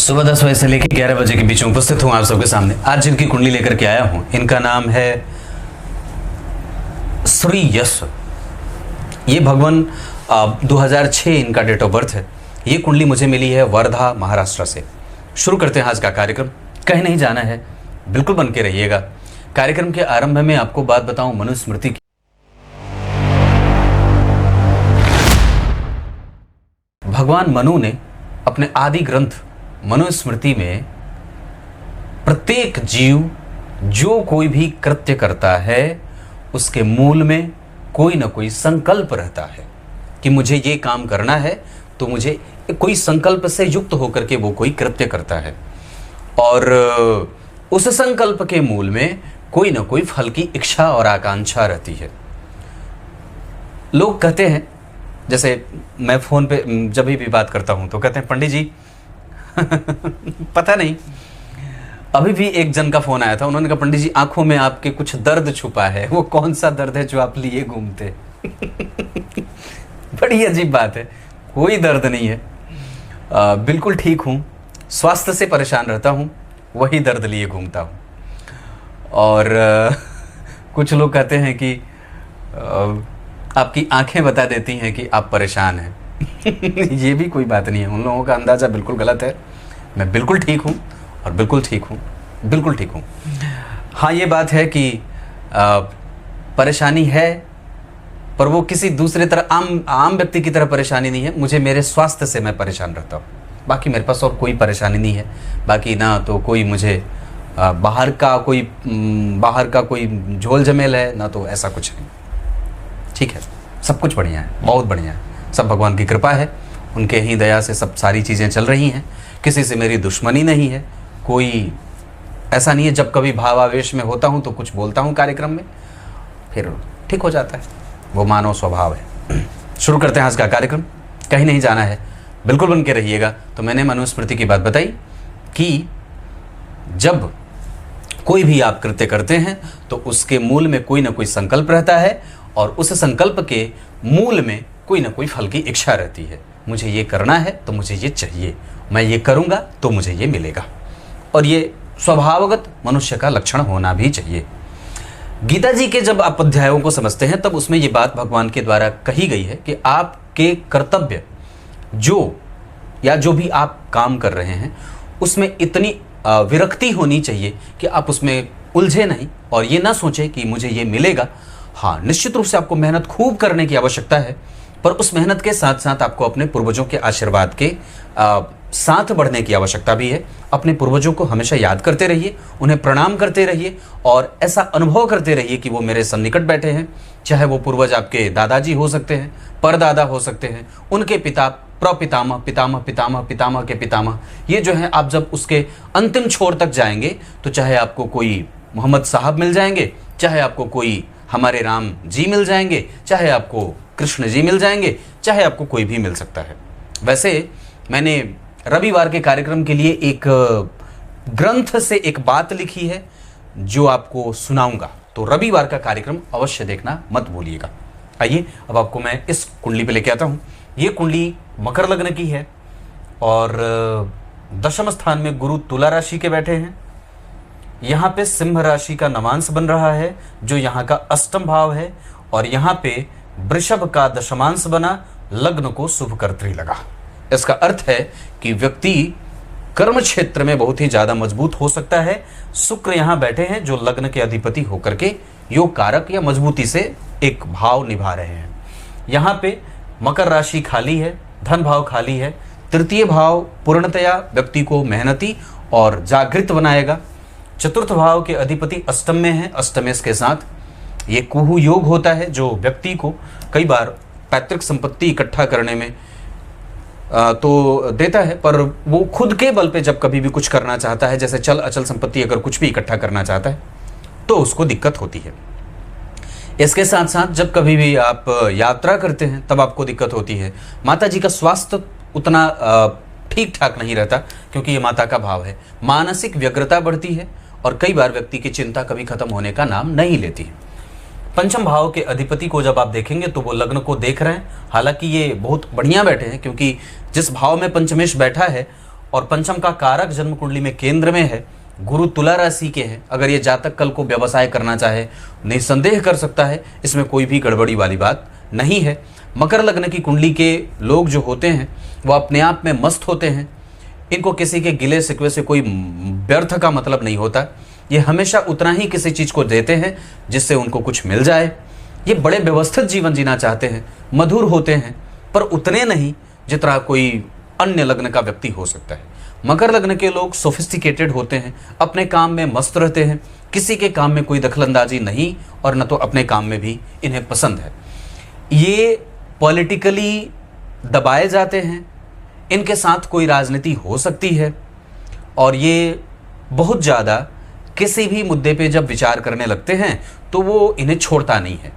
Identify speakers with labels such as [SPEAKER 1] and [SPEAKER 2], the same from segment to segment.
[SPEAKER 1] सुबह 10 बजे से लेकर 11 बजे के बीच में उपस्थित हूँ आप सबके सामने। आज जिनकी कुंडली लेकर के आया हूँ इनका नाम है श्री यश। ये भगवान 2006 इनका डेट ऑफ बर्थ है। ये कुंडली मुझे मिली है वर्धा महाराष्ट्र से। शुरू करते हैं आज का कार्यक्रम। कहीं नहीं जाना है, बिल्कुल बन के रहिएगा। कार्यक्रम के आरंभ में आपको बात बताऊं मनुस्मृति की। भगवान मनु ने अपने आदि ग्रंथ मनुस्मृति में प्रत्येक जीव जो कोई भी कृत्य करता है उसके मूल में कोई ना कोई संकल्प रहता है कि मुझे ये काम करना है, तो मुझे कोई संकल्प से युक्त होकर के वो कोई कृत्य करता है और उस संकल्प के मूल में कोई ना कोई फल की इच्छा और आकांक्षा रहती है। लोग कहते हैं, जैसे मैं फ़ोन पे जब भी बात करता हूँ तो कहते हैं पंडित जी पता नहीं, अभी भी एक जन का फ़ोन आया था। उन्होंने कहा पंडित जी आंखों में आपके कुछ दर्द छुपा है, वो कौन सा दर्द है जो आप लिए घूमते बड़ी अजीब बात है। कोई दर्द नहीं है, बिल्कुल ठीक हूँ, स्वास्थ्य से परेशान रहता हूँ, वही दर्द लिए घूमता हूँ। और कुछ लोग कहते हैं कि आपकी आंखें बता देती हैं कि आप परेशान हैं ये भी कोई बात नहीं है, उन लोगों का अंदाज़ा बिल्कुल गलत है। मैं बिल्कुल ठीक हूँ और बिल्कुल ठीक हूँ, बिल्कुल ठीक हूँ। हाँ, ये बात है कि परेशानी है, पर वो किसी दूसरे तरह आम व्यक्ति की तरह परेशानी नहीं है। मुझे मेरे स्वास्थ्य से मैं परेशान रहता हूँ, बाकी मेरे पास और कोई परेशानी नहीं है। बाकी ना तो कोई मुझे बाहर का कोई झोल झमेल है, ना तो ऐसा कुछ नहीं। ठीक है, सब कुछ बढ़िया है, बहुत बढ़िया है, सब भगवान की कृपा है, उनके ही दया से सब सारी चीज़ें चल रही हैं। किसी से मेरी दुश्मनी नहीं है, कोई ऐसा नहीं है। जब कभी भावावेश में होता हूँ तो कुछ बोलता हूँ कार्यक्रम में, फिर ठीक हो जाता है, वो मानव स्वभाव है। शुरू करते हैं आज का कार्यक्रम। कहीं नहीं जाना है, बिल्कुल बन के रहिएगा। तो मैंने मनुस्मृति की बात बताई कि जब कोई भी आप कृत्य करते हैं तो उसके मूल में कोई ना कोई संकल्प रहता है और उस संकल्प के मूल में कोई ना कोई फल की इच्छा रहती है। मुझे ये करना है तो मुझे ये चाहिए, मैं ये करूँगा तो मुझे ये मिलेगा, और ये स्वभावगत मनुष्य का लक्षण होना भी चाहिए। गीता जी के जब आप अध्यायों को समझते हैं तब उसमें ये बात भगवान के द्वारा कही गई है कि आपके कर्तव्य जो भी आप काम कर रहे हैं उसमें इतनी विरक्ति होनी चाहिए कि आप उसमें उलझे नहीं और ये ना सोचें कि मुझे ये मिलेगा। हाँ, निश्चित रूप से आपको मेहनत खूब करने की आवश्यकता है, पर उस मेहनत के साथ साथ आपको अपने पूर्वजों के आशीर्वाद के साथ बढ़ने की आवश्यकता भी है। अपने पूर्वजों को हमेशा याद करते रहिए, उन्हें प्रणाम करते रहिए और ऐसा अनुभव करते रहिए कि वो मेरे सन्निकट बैठे हैं। चाहे वो पूर्वज आपके दादाजी हो सकते हैं, परदादा हो सकते हैं, उनके पिता, प्रपितामह, पितामह, पितामह, पितामह के पितामह, ये जो है आप जब उसके अंतिम छोर तक जाएंगे तो चाहे आपको कोई मोहम्मद साहब मिल जाएंगे, चाहे आपको कोई हमारे राम जी मिल जाएंगे, चाहे आपको कृष्ण जी मिल जाएंगे, चाहे आपको कोई भी मिल सकता है। वैसे मैंने रविवार के कार्यक्रम के लिए एक ग्रंथ से एक बात लिखी है जो आपको सुनाऊंगा, तो रविवार का कार्यक्रम अवश्य देखना मत भूलिएगा। आइए अब आपको मैं इस कुंडली पे लेके आता हूँ। ये कुंडली मकर लग्न की है और दशम स्थान में गुरु तुला राशि के बैठे हैं। यहाँ पे सिंह राशि का नवांश बन रहा है जो यहाँ का अष्टम भाव है, और यहाँ पे वृषभ का दशमांश बना, लग्न को शुभ कर्तरी लगा। इसका अर्थ है कि व्यक्ति कर्म क्षेत्र में बहुत ही ज्यादा मजबूत हो सकता है। शुक्र यहाँ बैठे हैं जो लग्न के अधिपति होकर के योग कारक या मजबूती से एक भाव निभा रहे हैं। यहाँ पे मकर राशि खाली है, धन भाव खाली है। तृतीय भाव पूर्णतया व्यक्ति को मेहनती और जागृत बनाएगा। चतुर्थ भाव के अधिपति अष्टम में है, अष्टमेश के साथ ये कुहू योग होता है जो व्यक्ति को कई बार पैतृक संपत्ति इकट्ठा करने में तो देता है, पर वो खुद के बल पे जब कभी भी कुछ करना चाहता है, जैसे चल अचल संपत्ति अगर कुछ भी इकट्ठा करना चाहता है तो उसको दिक्कत होती है। इसके साथ साथ जब कभी भी आप यात्रा करते हैं तब आपको दिक्कत होती है। माता जी का स्वास्थ्य उतना ठीक ठाक नहीं रहता क्योंकि ये माता का भाव है। मानसिक व्यग्रता बढ़ती है और कई बार व्यक्ति की चिंता कभी खत्म होने का नाम नहीं लेती है। पंचम भाव के अधिपति को जब आप देखेंगे तो वो लग्न को देख रहे हैं, हालांकि ये बहुत बढ़िया बैठे हैं क्योंकि जिस भाव में पंचमेश बैठा है और पंचम का कारक जन्म कुंडली में केंद्र में है, गुरु तुला राशि के हैं, अगर ये जातक कल को व्यवसाय करना चाहे निसंदेह कर सकता है, इसमें कोई भी गड़बड़ी वाली बात नहीं है। मकर लग्न की कुंडली के लोग जो होते हैं वो अपने आप में मस्त होते हैं, इनको किसी के गिले शिकवे से कोई व्यर्थ का मतलब नहीं होता, ये हमेशा उतना ही किसी चीज़ को देते हैं जिससे उनको कुछ मिल जाए। ये बड़े व्यवस्थित जीवन जीना चाहते हैं, मधुर होते हैं, पर उतने नहीं जितना कोई अन्य लग्न का व्यक्ति हो सकता है। मकर लग्न के लोग सोफिस्टिकेटेड होते हैं, अपने काम में मस्त रहते हैं, किसी के काम में कोई दखलंदाजी नहीं और न तो अपने काम में भी इन्हें पसंद है। ये पॉलिटिकली दबाए जाते हैं, इनके साथ कोई राजनीति हो सकती है और ये बहुत ज़्यादा किसी भी मुद्दे पे जब विचार करने लगते हैं तो वो इन्हें छोड़ता नहीं है।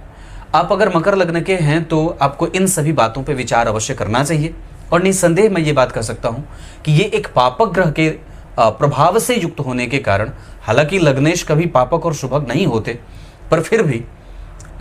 [SPEAKER 1] आप अगर मकर लग्न के हैं तो आपको इन सभी बातों पे विचार अवश्य करना चाहिए और निस्संदेह मैं ये बात कह सकता हूँ कि ये एक पापक ग्रह के प्रभाव से युक्त होने के कारण, हालांकि लग्नेश कभी पापक और शुभक नहीं होते, पर फिर भी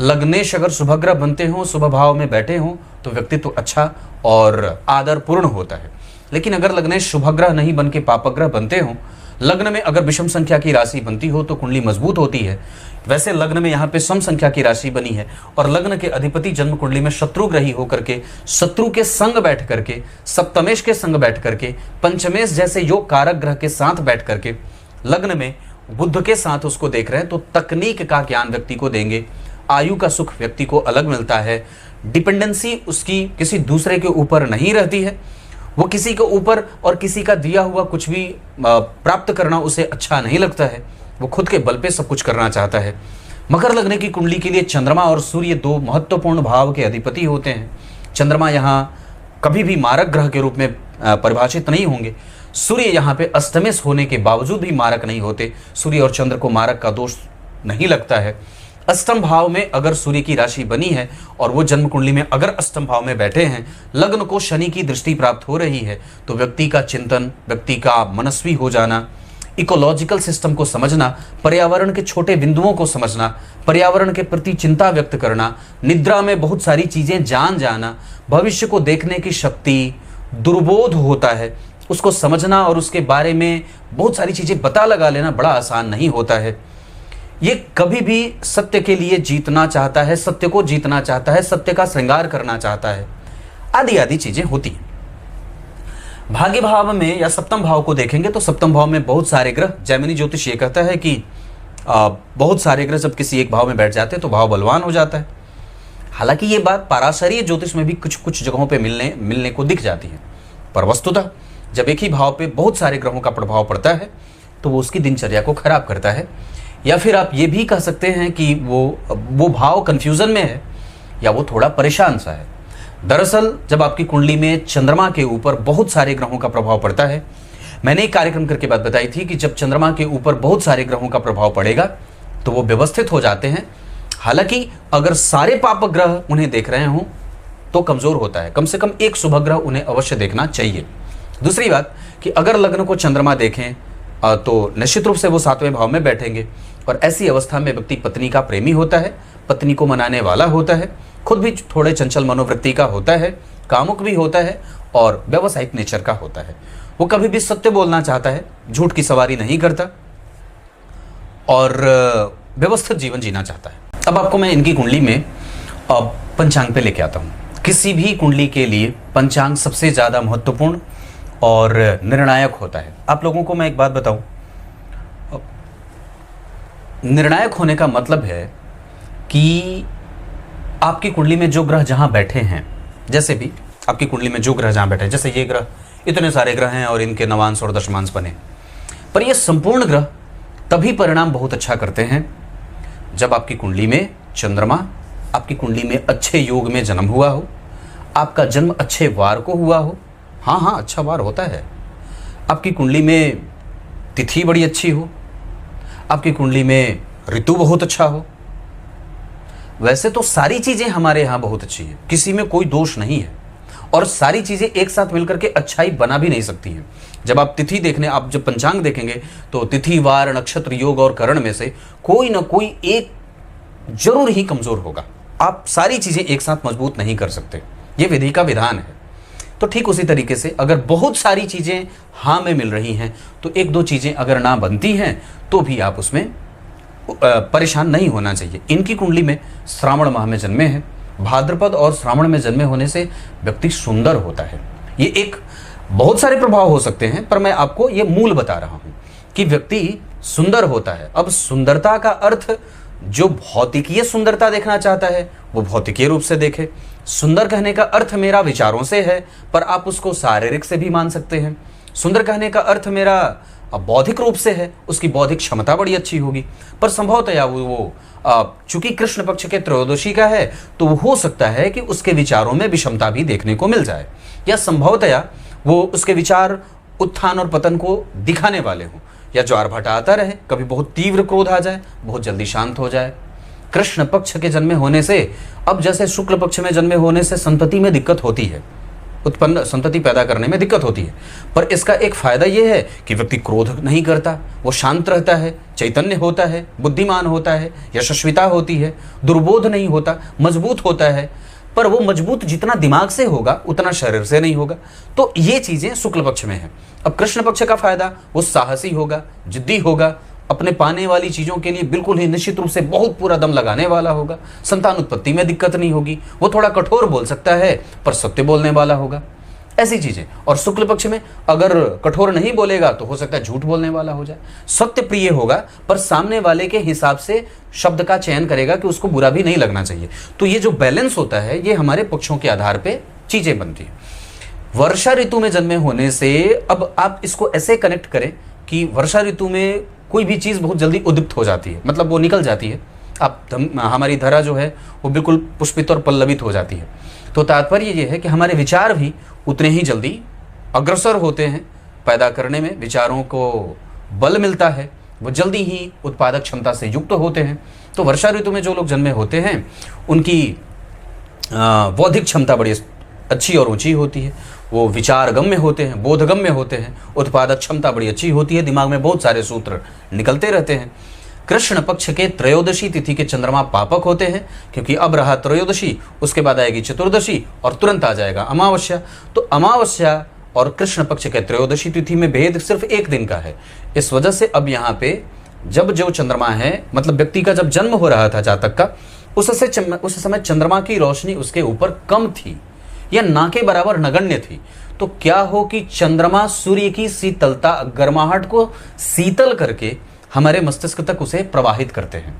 [SPEAKER 1] लग्नेश अगर शुभग्रह बनते हों, शुभ भाव में बैठे हों तो व्यक्तित्व अच्छा और आदरपूर्ण होता है। लेकिन अगर लग्नेश शुभग्रह नहीं बन के पापग्रह बनते हों, लग्न में अगर विषम संख्या की राशि बनती हो तो कुंडली मजबूत होती है। वैसे लग्न में यहाँ पे सम संख्या की राशि बनी है और लग्न के अधिपति जन्म कुंडली में शत्रुग्रही होकर के, शत्रु के संग बैठ करके, सप्तमेश के संग बैठ करके, पंचमेश जैसे योग कारक ग्रह के साथ बैठ करके लग्न में बुध के साथ उसको देख रहे हैं तो तकनीक का ज्ञान व्यक्ति को देंगे, आयु का सुख व्यक्ति को अलग मिलता है, डिपेंडेंसी उसकी किसी दूसरे के ऊपर नहीं रहती है, वो किसी के ऊपर और किसी का दिया हुआ कुछ भी प्राप्त करना उसे अच्छा नहीं लगता है, वो खुद के बल पे सब कुछ करना चाहता है। मकर लग्न की कुंडली के लिए चंद्रमा और सूर्य दो महत्वपूर्ण भाव के अधिपति होते हैं। चंद्रमा यहाँ कभी भी मारक ग्रह के रूप में परिभाषित नहीं होंगे, सूर्य यहाँ पे अस्तमेश होने के बावजूद भी मारक नहीं होते, सूर्य और चंद्र को मारक का दोष नहीं लगता है। अष्टम भाव में अगर सूर्य की राशि बनी है और वो जन्म कुंडली में अगर अष्टम भाव में बैठे हैं, लग्न को शनि की दृष्टि प्राप्त हो रही है, तो व्यक्ति का चिंतन, व्यक्ति का मनस्वी हो जाना, इकोलॉजिकल सिस्टम को समझना, पर्यावरण के छोटे बिंदुओं को समझना, पर्यावरण के प्रति चिंता व्यक्त करना, निद्रा में बहुत सारी चीजें जान जाना, भविष्य को देखने की शक्ति, दुर्बोध होता है, उसको समझना और उसके बारे में बहुत सारी चीजें पता लगा लेना बड़ा आसान नहीं होता है। ये कभी भी सत्य के लिए जीतना चाहता है, सत्य को जीतना चाहता है, सत्य का श्रृंगार करना चाहता है, आदि आदि चीजें होती हैं। भाग्य भाव में या सप्तम भाव को देखेंगे तो सप्तम भाव में बहुत सारे ग्रह, जैमिनी ज्योतिष ये कहता है कि बहुत सारे ग्रह जब किसी एक भाव में बैठ जाते हैं तो भाव बलवान हो जाता है। हालांकि ये बात पाराशरीय ज्योतिष में भी कुछ कुछ जगहों पे मिलने को दिख जाती है, पर वस्तुतः जब एक ही भाव पे बहुत सारे ग्रहों का प्रभाव पड़ता है तो वो उसकी दिनचर्या को खराब करता है, या फिर आप ये भी कह सकते हैं कि वो भाव कंफ्यूजन में है या वो थोड़ा परेशान सा है। दरअसल जब आपकी कुंडली में चंद्रमा के ऊपर बहुत सारे ग्रहों का प्रभाव पड़ता है, मैंने एक कार्यक्रम करके बात बताई थी कि जब चंद्रमा के ऊपर बहुत सारे ग्रहों का प्रभाव पड़ेगा तो वो व्यवस्थित हो जाते हैं। हालांकि अगर सारे पापक ग्रह उन्हें देख रहे हों तो कमजोर होता है, कम से कम एक शुभ ग्रह उन्हें अवश्य देखना चाहिए। दूसरी बात कि अगर लग्न को चंद्रमा देखें तो निश्चित रूप से वो 7वें भाव में बैठेंगे और ऐसी अवस्था में व्यक्ति पत्नी का प्रेमी होता है, पत्नी को मनाने वाला होता है, खुद भी थोड़े चंचल मनोवृत्ति का होता है, कामुक भी होता है और व्यावसायिक नेचर का होता है। वो कभी भी सत्य बोलना चाहता है, झूठ की सवारी नहीं करता और व्यवस्थित जीवन जीना चाहता है। अब आपको मैं इनकी कुंडली में पंचांग पे लेके आता हूँ। किसी भी कुंडली के लिए पंचांग सबसे ज़्यादा महत्वपूर्ण और निर्णायक होता है। आप लोगों को मैं एक बात बताऊं, निर्णायक होने का मतलब है कि आपकी कुंडली में जो ग्रह जहां बैठे हैं, जैसे भी आपकी कुंडली में जो ग्रह जहां बैठे हैं, जैसे ये ग्रह, इतने सारे ग्रह हैं और इनके नवांश और दशमांश बने, पर ये संपूर्ण ग्रह तभी परिणाम बहुत अच्छा करते हैं जब आपकी कुंडली में चंद्रमा आपकी कुंडली में अच्छे योग में जन्म हुआ हो, आपका जन्म अच्छे वार को हुआ हो। हाँ, अच्छा वार होता है। आपकी कुंडली में तिथि बड़ी अच्छी हो, आपकी कुंडली में ऋतु बहुत अच्छा हो। वैसे तो सारी चीजें हमारे यहाँ बहुत अच्छी है, किसी में कोई दोष नहीं है और सारी चीजें एक साथ मिलकर के अच्छाई बना भी नहीं सकती हैं। जब आप तिथि देखने, आप जब पंचांग देखेंगे तो तिथि, वार, नक्षत्र, योग और करण में से कोई ना कोई एक जरूर ही कमजोर होगा। आप सारी चीजें एक साथ मजबूत नहीं कर सकते, ये विधि का विधान है। तो ठीक उसी तरीके से अगर बहुत सारी चीज़ें हाँ में मिल रही हैं तो एक दो चीज़ें अगर ना बनती हैं तो भी आप उसमें परेशान नहीं होना चाहिए। इनकी कुंडली में श्रावण माह में जन्मे हैं। भाद्रपद और श्रावण में जन्मे होने से व्यक्ति सुंदर होता है। ये एक बहुत सारे प्रभाव हो सकते हैं, पर मैं आपको ये मूल बता रहा हूं कि व्यक्ति सुंदर होता है। अब सुंदरता का अर्थ, जो भौतिकीय सुंदरता देखना चाहता है वो भौतिकीय रूप से देखे। सुंदर कहने का अर्थ मेरा विचारों से है, पर आप उसको शारीरिक से भी मान सकते हैं। सुंदर कहने का अर्थ मेरा बौद्धिक रूप से है, उसकी बौद्धिक क्षमता बड़ी अच्छी होगी। पर संभवतया वो चूंकि कृष्ण पक्ष के त्रयोदशी का है तो हो सकता है कि उसके विचारों में विषमता भी देखने को मिल जाए, या संभवतया वो उसके विचार उत्थान और पतन को दिखाने वाले हों, या ज्वार भाटा आता रहे, कभी बहुत तीव्र क्रोध आ जाए, बहुत जल्दी शांत हो जाए। कृष्ण पक्ष के जन्मे होने से, अब जैसे शुक्ल पक्ष में जन्मे होने से संतति में दिक्कत होती है, उत्पन्न संतति पैदा करने में दिक्कत होती है, पर इसका एक फायदा यह है कि व्यक्ति क्रोध नहीं करता, वो शांत रहता है, चैतन्य होता है, बुद्धिमान होता है, यशस्विता होती है, दुर्बोध नहीं होता, मजबूत होता है। पर वो मजबूत जितना दिमाग से होगा उतना शरीर से नहीं होगा। तो ये चीजें शुक्ल पक्ष में है। अब कृष्ण पक्ष का फायदा, वो साहसी होगा, जिद्दी होगा, अपने पाने वाली चीजों के लिए बिल्कुल ही निश्चित रूप से बहुत पूरा दम लगाने वाला होगा। संतान उत्पत्ति में दिक्कत नहीं होगी, वो थोड़ा कठोर बोल सकता है पर सत्य बोलने वाला होगा, ऐसी चीजें। और शुक्ल पक्ष में अगर कठोर नहीं बोलेगा तो हो सकता है झूठ बोलने वाला हो जाए। सत्य प्रिय होगा पर सामने वाले के हिसाब से शब्द का चयन करेगा कि उसको बुरा भी नहीं लगना चाहिए। तो ये जो बैलेंस होता है ये हमारे पक्षों के आधार पे चीजें बनती है। वर्षा ऋतु में जन्मे होने से, अब आप इसको ऐसे कनेक्ट करें कि वर्षा ऋतु में कोई भी चीज बहुत जल्दी उद्दीप्त हो जाती है, मतलब वो निकल जाती है। हमारी धरा जो है वो बिल्कुल पुष्पित और पल्लवित हो जाती है। तो तात्पर्य ये है कि हमारे विचार भी उतने ही जल्दी अग्रसर होते हैं, पैदा करने में विचारों को बल मिलता है, वो जल्दी ही उत्पादक क्षमता से युक्त होते हैं। तो वर्षा ऋतु में जो लोग जन्मे होते हैं उनकी बौद्धिक क्षमता बड़ी अच्छी और ऊंची होती है, वो विचारगम्य होते हैं, बोधगम्य होते हैं, उत्पादक क्षमता बड़ी अच्छी होती है, दिमाग में बहुत सारे सूत्र निकलते रहते हैं। कृष्ण पक्ष के त्रयोदशी तिथि के चंद्रमा पापक होते हैं, क्योंकि अब रहा त्रयोदशी, उसके बाद आएगी चतुर्दशी और तुरंत आ जाएगा अमावस्या। तो अमावस्या और कृष्ण पक्ष के त्रयोदशी तिथि में भेद सिर्फ एक दिन का है। इस वजह से अब यहाँ पे जब जो चंद्रमा है, मतलब व्यक्ति का जब जन्म हो रहा था जातक का, उस समय चंद्रमा की रोशनी उसके ऊपर कम थी या ना के बराबर नगण्य थी। तो क्या हो कि चंद्रमा सूर्य की शीतलता, गर्माहट को शीतल करके हमारे मस्तिष्क तक उसे प्रवाहित करते हैं,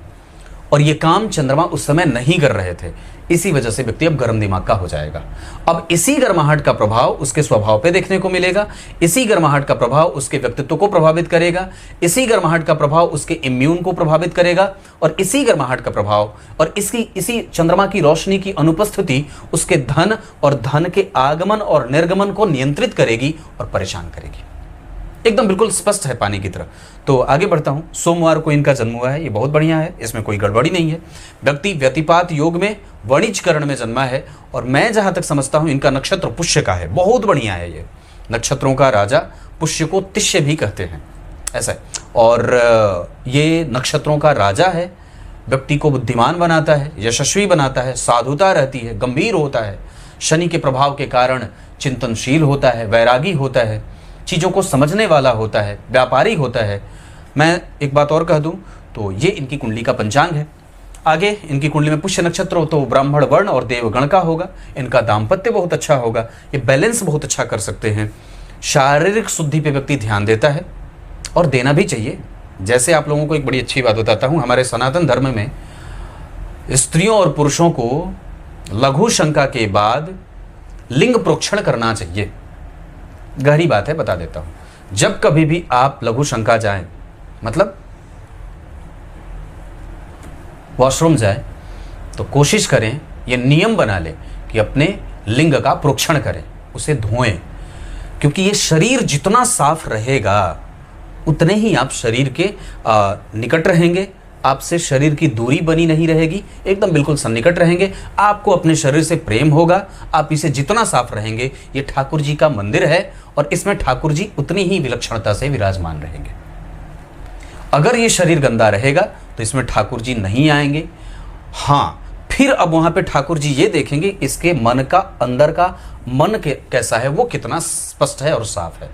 [SPEAKER 1] और ये काम चंद्रमा उस समय नहीं कर रहे थे। इसी वजह से व्यक्ति अब गर्म दिमाग का हो जाएगा। अब इसी गर्माहट का प्रभाव उसके स्वभाव पे देखने को मिलेगा, इसी गर्माहट का प्रभाव उसके व्यक्तित्व को प्रभावित करेगा, इसी गर्माहट का प्रभाव उसके इम्यून को प्रभावित करेगा, और इसी गर्माहट का प्रभाव और इसी चंद्रमा की रोशनी की अनुपस्थिति उसके धन और धन के आगमन और निर्गमन को नियंत्रित करेगी और परेशान करेगी। एकदम बिल्कुल स्पष्ट है पानी की तरह। तो आगे बढ़ता हूं। सोमवार को इनका जन्म हुआ है, ये बहुत बढ़िया है, इसमें कोई गड़बड़ी नहीं है। व्यक्ति व्यतिपात योग में वणिज करण में जन्मा है, और मैं जहां तक समझता हूं इनका नक्षत्र पुष्य का है। बहुत बढ़िया है ये, नक्षत्रों का राजा पुष्य को तिष्य भी कहते हैं, ऐसा है। और ये नक्षत्रों का राजा है, व्यक्ति को बुद्धिमान बनाता है, यशस्वी बनाता है, साधुता रहती है, गंभीर होता है, शनि के प्रभाव के कारण चिंतनशील होता है, वैरागी होता है, चीज़ों को समझने वाला होता है, व्यापारी होता है। मैं एक बात और कह दूं तो ये इनकी कुंडली का पंचांग है। आगे इनकी कुंडली में पुष्य नक्षत्र हो तो ब्राह्मण वर्ण और देवगण का होगा। इनका दाम्पत्य बहुत अच्छा होगा, ये बैलेंस बहुत अच्छा कर सकते हैं। शारीरिक शुद्धि पे व्यक्ति ध्यान देता है और देना भी चाहिए। जैसे आप लोगों को एक बड़ी अच्छी बात बताता हूँ, हमारे सनातन धर्म में स्त्रियों और पुरुषों को लघु शंका के बाद लिंग प्रोक्षण करना चाहिए। गहरी बात है, बता देता हूं। जब कभी भी आप लघु शंका जाएं, मतलब वॉशरूम जाएं, तो कोशिश करें, ये नियम बना लें कि अपने लिंग का प्रोक्षण करें, उसे धोएं, क्योंकि ये शरीर जितना साफ रहेगा उतने ही आप शरीर के निकट रहेंगे, आपसे शरीर की दूरी बनी नहीं रहेगी, एकदम बिल्कुल सन्निकट रहेंगे। आपको अपने शरीर से प्रेम होगा, आप इसे जितना साफ रहेंगे। ये ठाकुर जी का मंदिर है और इसमें ठाकुर जी उतनी ही विलक्षणता से विराजमान रहेंगे। अगर ये शरीर गंदा रहेगा तो इसमें ठाकुर जी नहीं आएंगे। हाँ, फिर अब वहां पे ठाकुर जी ये देखेंगे इसके मन का, अंदर का मन के कैसा है, वो कितना स्पष्ट है और साफ है।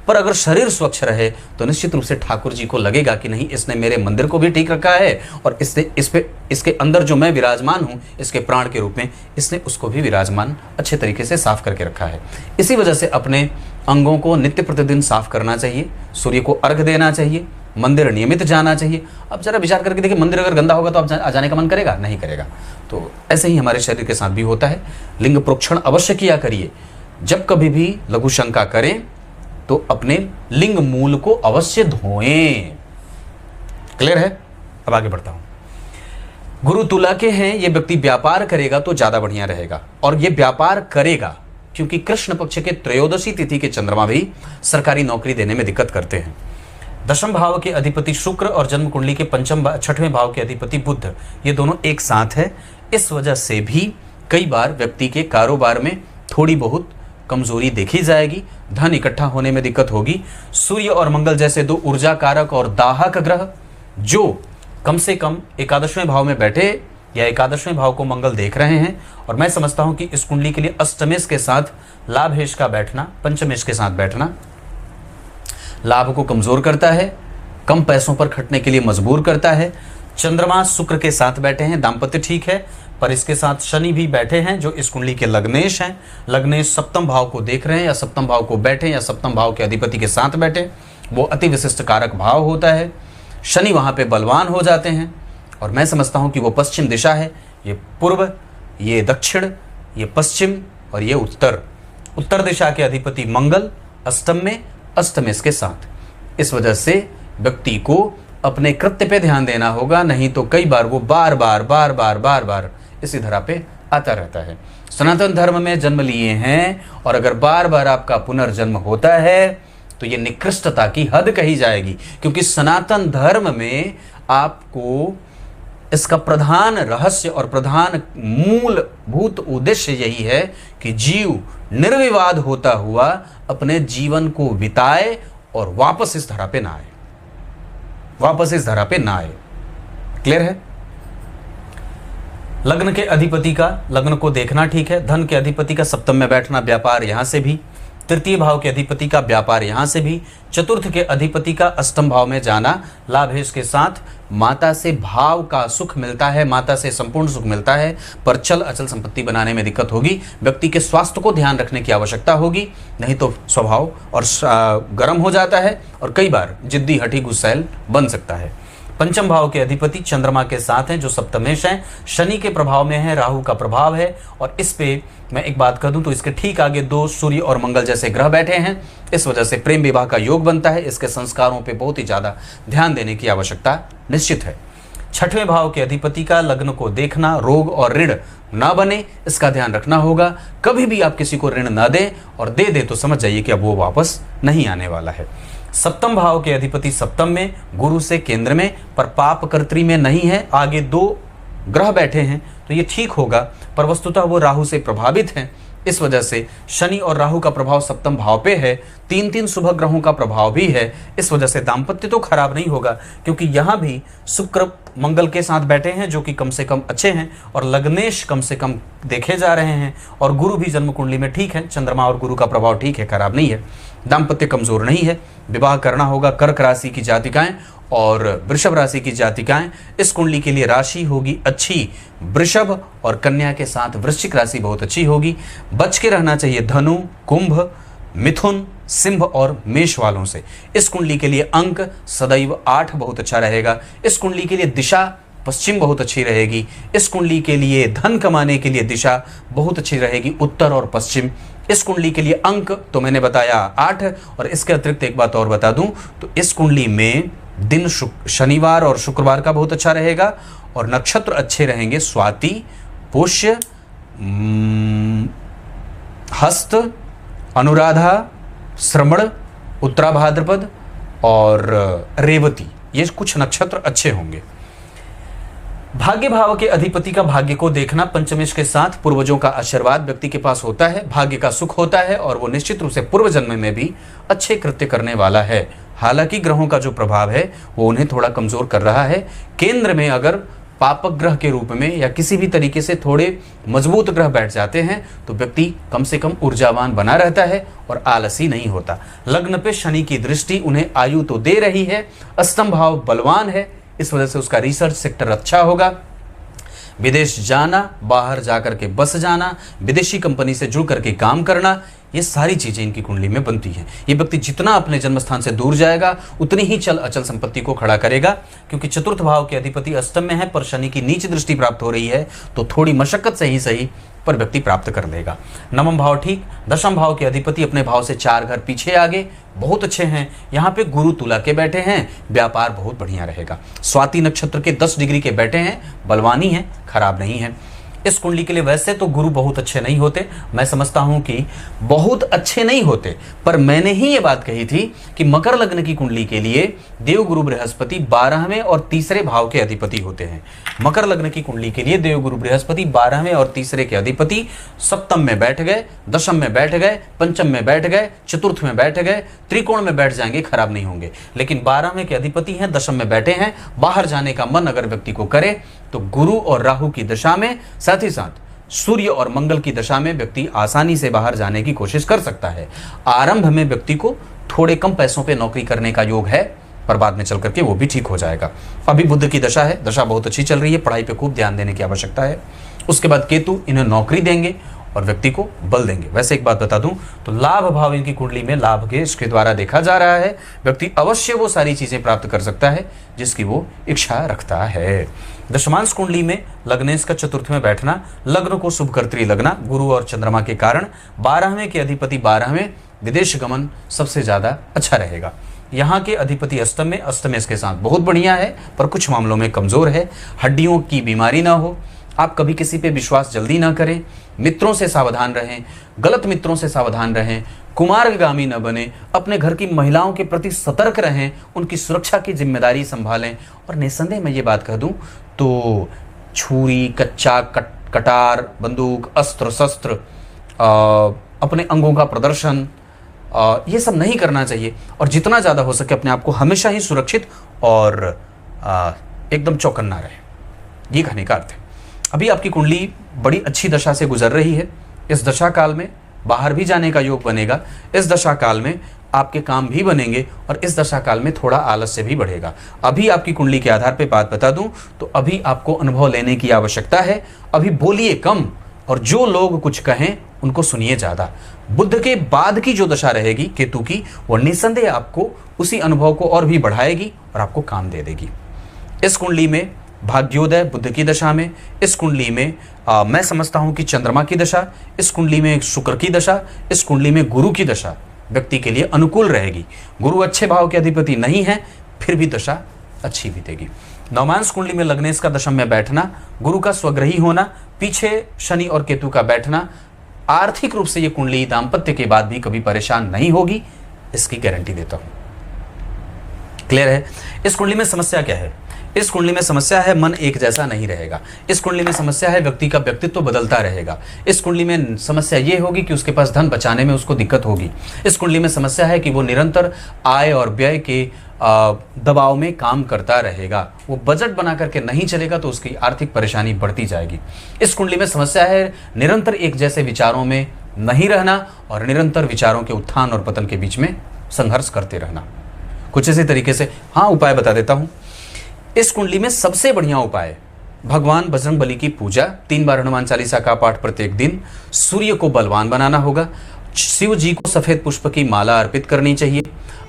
[SPEAKER 1] पर अगर शरीर स्वच्छ रहे तो निश्चित रूप से ठाकुर जी को लगेगा कि नहीं, इसने मेरे मंदिर को भी ठीक रखा है और इसके अंदर जो मैं विराजमान हूँ इसके प्राण के रूप में, इसने उसको भी विराजमान अच्छे तरीके से साफ करके रखा है। इसी वजह से अपने अंगों को नित्य प्रतिदिन साफ करना चाहिए, सूर्य को अर्घ देना चाहिए, मंदिर नियमित जाना चाहिए। अब जरा विचार करके देखिए, मंदिर अगर गंदा होगा तो आप जाने का मन करेगा? नहीं करेगा। तो ऐसे ही हमारे शरीर के साथ भी होता है। लिंग प्रोक्षण अवश्य किया करिए। जब कभी भी लघु शंका करें तो अपने लिंग मूल को अवश्य धोएं। क्लियर है? अब आगे बढ़ता हूं। गुरु तुला के हैं, ये व्यक्ति व्यापार करेगा तो ज्यादा बढ़िया रहेगा, और ये व्यापार करेगा क्योंकि कृष्ण पक्ष के त्रयोदशी तिथि के चंद्रमा भी सरकारी नौकरी देने में दिक्कत करते हैं। दशम भाव के अधिपति शुक्र और जन्म कुंडली के छठवें भाव के अधिपति बुध, ये दोनों एक साथ है। इस वजह से भी कई बार व्यक्ति के कारोबार में थोड़ी बहुत कमजोरी देखी जाएगी, धन इकट्ठा होने में दिक्कत होगी। सूर्य और मंगल जैसे दो ऊर्जा कारक और दाहक ग्रह जो कम से कम एकादशवें भाव में बैठे या एकादशवें भाव को मंगल देख रहे हैं, और मैं समझता हूं कि इस कुंडली के लिए अष्टमेश के साथ लाभेश का बैठना, पंचमेश के साथ बैठना लाभ को कमजोर करता है, कम पैसों पर खर्चने के लिए मजबूर करता है। चंद्रमा शुक्र के साथ बैठे हैं, दाम्पत्य ठीक है, पर इसके साथ शनि भी बैठे हैं जो इस कुंडली के लग्नेश हैं। लग्नेश सप्तम भाव को देख रहे हैं या सप्तम भाव को बैठे या सप्तम भाव के अधिपति के साथ बैठे, वो अति विशिष्ट कारक भाव होता है। शनि वहां पे बलवान हो जाते हैं, और मैं समझता हूं कि वो पश्चिम दिशा है, ये पूर्व, ये दक्षिण, ये पश्चिम और ये उत्तर। उत्तर दिशा के अधिपति मंगल अष्टम में, अष्टमेश के साथ। इस वजह से व्यक्ति को अपने कृत्य पे ध्यान देना होगा, नहीं तो कई बार वो बार बार इसी धरा पे आता रहता है। सनातन धर्म में जन्म लिए हैं और अगर बार बार आपका पुनर्जन्म होता है तो ये निकृष्टता की हद कही जाएगी, क्योंकि सनातन धर्म में आपको इसका प्रधान रहस्य और प्रधान मूलभूत उद्देश्य यही है कि जीव निर्विवाद होता हुआ अपने जीवन को बिताए और वापस इस धरा पे ना आए, वापस इस धरा पे ना आए। क्लियर है? लग्न के अधिपति का लग्न को देखना ठीक है, धन के अधिपति का सप्तम में बैठना, व्यापार यहां से भी, तृतीय भाव के अधिपति का व्यापार यहां से भी, चतुर्थ के अधिपति का अष्टम भाव में जाना, लाभेश के साथ माता से भाव का सुख मिलता है, माता से संपूर्ण सुख मिलता है, पर चल अचल संपत्ति बनाने में दिक्कत होगी। व्यक्ति के स्वास्थ्य को ध्यान रखने की आवश्यकता होगी, नहीं तो स्वभाव और गर्म हो जाता है और कई बार जिद्दी हठी गुस्सैल बन सकता है। पंचम भाव के अधिपति चंद्रमा के साथ हैं जो सप्तमेश हैं, शनि के प्रभाव में है, राहु का प्रभाव है, और इस पे मैं एक बात कर दूं तो इसके ठीक आगे दो सूर्य और मंगल जैसे ग्रह बैठे हैं। इस वजह से प्रेम विवाह का योग बनता है। इसके संस्कारों पे बहुत ही ज्यादा ध्यान देने की आवश्यकता निश्चित है। छठवें भाव के अधिपति का लग्न को देखना, रोग और ऋण ना बने इसका ध्यान रखना होगा। कभी भी आप किसी को ऋण ना दें, और दे दे तो समझ जाइए कि अब वो वापस नहीं आने वाला है। सप्तम भाव के अधिपति सप्तम में, गुरु से केंद्र में, पर पाप कर्त्री में नहीं है। आगे दो ग्रह बैठे हैं तो ये ठीक होगा, पर वस्तुतः वो राहु से प्रभावित हैं। इस वजह से शनि और राहु का प्रभाव सप्तम भाव पे है, तीन तीन शुभ ग्रहों का प्रभाव भी है। इस वजह से दाम्पत्य तो खराब नहीं होगा, क्योंकि यहाँ भी शुक्र मंगल के साथ बैठे हैं जो कि कम से कम अच्छे हैं, और लग्नेश कम से कम देखे जा रहे हैं, और गुरु भी जन्म कुंडली में ठीक है, चंद्रमा और गुरु का प्रभाव ठीक है, खराब नहीं है। दाम्पत्य कमजोर नहीं है। विवाह करना होगा कर्क राशि की जातिकाएं और वृषभ राशि की जातिकाएं। इस कुंडली के लिए राशि होगी अच्छी वृषभ, और कन्या के साथ वृश्चिक राशि बहुत अच्छी होगी। बच के रहना चाहिए धनु, कुंभ, मिथुन, सिंह और मेष वालों से। इस कुंडली के लिए अंक सदैव 8 बहुत अच्छा रहेगा। इस कुंडली के लिए दिशा पश्चिम बहुत अच्छी रहेगी। इस कुंडली के लिए धन कमाने के लिए दिशा बहुत अच्छी रहेगी, उत्तर और पश्चिम। इस कुंडली के लिए अंक तो मैंने बताया 8, और इसके अतिरिक्त एक बात और बता दूं तो इस कुंडली में दिन शनिवार और शुक्रवार का बहुत अच्छा रहेगा, और नक्षत्र अच्छे रहेंगे स्वाति, पुष्य, हस्त, अनुराधा, श्रवण, उत्तरा भाद्रपद और रेवती, ये कुछ नक्षत्र अच्छे होंगे। भाग्य भाव के अधिपति का भाग्य को देखना, पंचमेश के साथ पूर्वजों का आशीर्वाद व्यक्ति के पास होता है, भाग्य का सुख होता है, और वो निश्चित रूप से पूर्व जन्म में भी अच्छे कृत्य करने वाला है। हालांकि ग्रहों का जो प्रभाव है वो उन्हें थोड़ा कमजोर कर रहा है। केंद्र में अगर पापक ग्रह के रूप में या किसी भी तरीके से थोड़े मजबूत ग्रह बैठ जाते हैं तो व्यक्ति कम से कम ऊर्जावान बना रहता है और आलसी नहीं होता। लग्न पे शनि की दृष्टि उन्हें आयु तो दे रही है, अष्टम भाव बलवान है, इस वजह से उसका रिसर्च सेक्टर अच्छा होगा। विदेश जाना, बाहर जाकर के बस जाना, विदेशी कंपनी से जुड़ करके काम करना, ये सारी चीजें इनकी कुंडली में बनती हैं। ये व्यक्ति जितना अपने जन्म स्थान से दूर जाएगा उतनी ही चल अचल संपत्ति को खड़ा करेगा, क्योंकि चतुर्थ भाव के अधिपति अष्टम में है पर शनि की नीच दृष्टि प्राप्त हो रही है, तो थोड़ी मशक्कत से ही सही पर व्यक्ति प्राप्त कर लेगा। नवम भाव ठीक, दशम भाव के अधिपति अपने भाव से 4 घर पीछे आगे, बहुत अच्छे हैं। यहाँ पे गुरु तुला के बैठे हैं, व्यापार बहुत बढ़िया रहेगा। स्वाति नक्षत्र के 10 डिग्री के बैठे हैं, बलवानी है, खराब नहीं है। इस कुंडली के लिए वैसे तो गुरु बहुत अच्छे नहीं होते, मैं समझता हूं कि बहुत अच्छे नहीं होते, पर मैंने ही ये बात कही थी कि मकर लग्न की कुंडली के लिए देवगुरु बृहस्पति 12वें और तीसरे भाव के अधिपति होते हैं। मकर लग्न की कुंडली के लिए देवगुरु बृहस्पति 12वें और तीसरे के अधिपति सप्तम में बैठ गए, दशम में बैठ गए, पंचम में बैठ गए, चतुर्थ में बैठ गए, त्रिकोण में बैठ जाएंगे, खराब नहीं होंगे। लेकिन 12वें के अधिपति हैं, दशम में बैठे हैं, बाहर जाने का मन अगर व्यक्ति को करे तो गुरु और राहु की दशा में, साथ ही साथ सूर्य और मंगल की दशा में व्यक्ति आसानी से बाहर जाने की कोशिश कर सकता है। आरंभ में व्यक्ति को थोड़े कम पैसों पे नौकरी करने का योग है, पर बाद में चल करके वो भी ठीक हो जाएगा। अभी बुध की दशा है, दशा बहुत अच्छी चल रही है, पढ़ाई पे खूब ध्यान देने की आवश्यकता है। उसके बाद केतु इन्हें नौकरी देंगे और व्यक्ति को बल देंगे। वैसे एक बात बता दूं तो लाभ भाव इनकी कुंडली में लाभ के इसके द्वारा देखा जा रहा है, व्यक्ति अवश्य वो सारी चीजें प्राप्त कर सकता है जिसकी वो इच्छा रखता है। दशमांश कुंडली में लग्नेश का चतुर्थ में बैठना, लग्न को शुभ कर्त्री लगना, गुरु और चंद्रमा के कारण 12वें के अधिपति 12वें, विदेश गमन सबसे ज्यादा अच्छा रहेगा। यहाँ के अधिपति अष्टम में, अष्टम इसके साथ बहुत बढ़िया है पर कुछ मामलों में कमजोर है। हड्डियों की बीमारी ना हो, आप कभी किसी पे विश्वास जल्दी ना करें, मित्रों से सावधान रहें, गलत मित्रों से सावधान रहें, कुमार्गामी न बने, अपने घर की महिलाओं के प्रति सतर्क रहें, उनकी सुरक्षा की जिम्मेदारी संभालें। और निस्संदेह मैं ये बात कह दूं तो छुरी, कच्चा, कटार, बंदूक, अस्त्र शस्त्र, अपने अंगों का प्रदर्शन, ये सब नहीं करना चाहिए। और जितना ज़्यादा हो सके अपने आप को हमेशा ही सुरक्षित और एकदम चौकन्ना रहे, ये कहने का अर्थ है। अभी आपकी कुंडली बड़ी अच्छी दशा से गुजर रही है। इस दशा काल में बाहर भी जाने का योग बनेगा, इस दशा काल में आपके काम भी बनेंगे और इस दशा काल में थोड़ा आलस्य भी बढ़ेगा। अभी आपकी कुंडली के आधार पर बात बता दूं तो अभी आपको अनुभव लेने की आवश्यकता है। अभी बोलिए कम और जो लोग कुछ कहें उनको सुनिए ज़्यादा। बुध के बाद की जो दशा रहेगी केतु की, वो निस्संदेह आपको उसी अनुभव को और भी बढ़ाएगी और आपको काम दे देगी। इस कुंडली में भाग्योदय बुध की दशा में, इस कुंडली में मैं समझता हूं कि चंद्रमा की दशा, इस कुंडली में शुक्र की दशा, इस कुंडली में गुरु की दशा व्यक्ति के लिए अनुकूल रहेगी। गुरु अच्छे भाव के अधिपति नहीं है, फिर भी दशा अच्छी बीतेगी। नवमांश कुंडली में लग्नेश का दशम में बैठना, गुरु का स्वग्रही होना, पीछे शनि और केतु का बैठना, आर्थिक रूप से ये कुंडली दाम्पत्य के बाद भी कभी परेशान नहीं होगी, इसकी गारंटी देता हूं। क्लियर है? इस कुंडली में समस्या क्या है? इस कुंडली में समस्या है मन एक जैसा नहीं रहेगा। इस कुंडली में समस्या है व्यक्ति का व्यक्तित्व बदलता रहेगा। इस कुंडली में समस्या ये होगी कि उसके पास धन बचाने में उसको दिक्कत होगी। इस कुंडली में समस्या है कि वो निरंतर आय और व्यय के दबाव में काम करता रहेगा। वो बजट बना करके नहीं चलेगा तो उसकी आर्थिक परेशानी बढ़ती जाएगी। इस कुंडली में समस्या है निरंतर एक जैसे विचारों में नहीं रहना और निरंतर विचारों के उत्थान और पतन के बीच में संघर्ष करते रहना। कुछ इसी तरीके से उपाय बता देता हूं। इस कुंडली में सबसे बढ़िया उपाय भगवान बजरंगबली की पूजा, 3 बार हनुमान चालीसा का पाठ प्रत्येक दिन, सूर्य को बलवान बनाना होगा, शिव जी को सफेद पुष्प की माला अर्पित करनी चाहिए,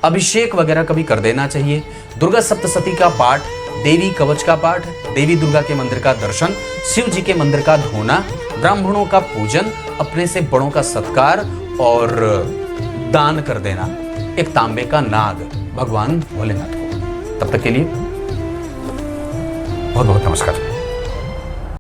[SPEAKER 1] अभिषेक वगैरह कभी कर देना चाहिए, दुर्गा सप्तशती का पाठ, देवी कवच का पाठ, देवी दुर्गा के मंदिर का दर्शन, शिव जी के मंदिर का धोना, ब्राह्मणों का पूजन, अपने से बड़ों का सत्कार और दान कर देना एक तांबे का नाग भगवान भोलेनाथ को। तब तक के लिए बहुत बहुत नमस्कार।